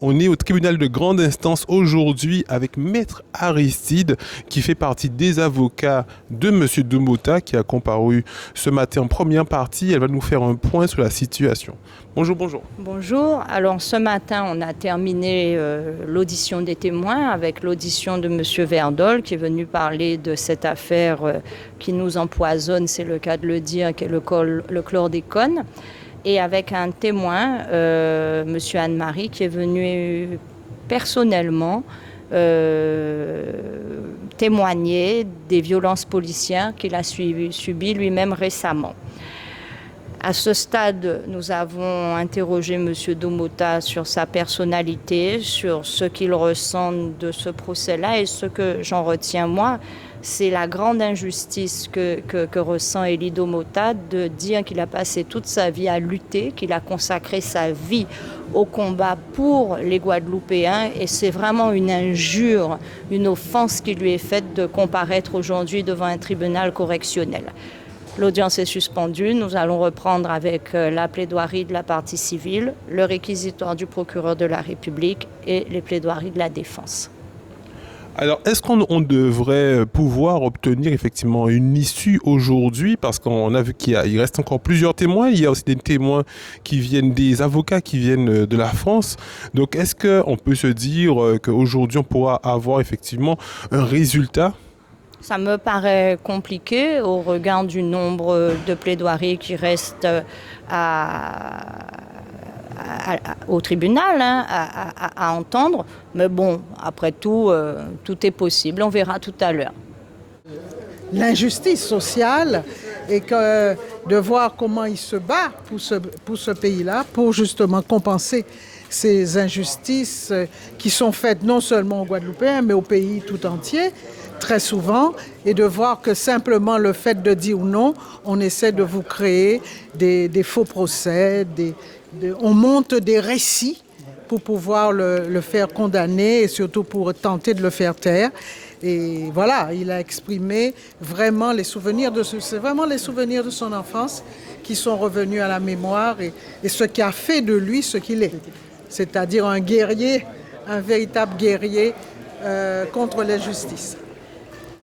On est au tribunal de grande instance aujourd'hui avec Maître Aristide qui fait partie des avocats de M. Domota qui a comparu ce matin en première partie. Elle va nous faire un point sur la situation. Bonjour, bonjour. Bonjour. Alors ce matin, on a terminé l'audition des témoins avec l'audition de M. Verdol qui est venu parler de cette affaire qui nous empoisonne, c'est le cas de le dire, qui est le chlordécone. Et avec un témoin, M. Anne-Marie, qui est venu personnellement témoigner des violences policières qu'il a subies lui-même récemment. À ce stade, nous avons interrogé M. Domota sur sa personnalité, sur ce qu'il ressent de ce procès-là, et ce que j'en retiens moi, c'est la grande injustice que ressent Élie Domota de dire qu'il a passé toute sa vie à lutter, qu'il a consacré sa vie au combat pour les Guadeloupéens, et c'est vraiment une injure, une offense qui lui est faite de comparaître aujourd'hui devant un tribunal correctionnel. L'audience est suspendue. Nous allons reprendre avec la plaidoirie de la partie civile, le réquisitoire du procureur de la République et les plaidoiries de la défense. Alors, est-ce qu'on devrait pouvoir obtenir effectivement une issue aujourd'hui? Parce qu'on a vu qu'il reste encore plusieurs témoins. Il y a aussi des témoins qui viennent des avocats qui viennent de la France. Donc, est-ce qu'on peut se dire qu'aujourd'hui, on pourra avoir effectivement un résultat? Ça me paraît compliqué au regard du nombre de plaidoiries qui restent au tribunal à entendre. Mais bon, après tout, tout est possible. On verra tout à l'heure. L'injustice sociale et de voir comment il se bat pour ce pays-là, pour justement compenser ces injustices qui sont faites non seulement aux Guadeloupéens, mais au pays tout entier, très souvent, et de voir que simplement le fait de dire non, on essaie de vous créer des faux procès, on monte des récits pour pouvoir le faire condamner et surtout pour tenter de le faire taire. Et voilà, il a exprimé vraiment c'est vraiment les souvenirs de son enfance qui sont revenus à la mémoire et ce qui a fait de lui ce qu'il est. C'est-à-dire un guerrier, un véritable guerrier contre l'injustice.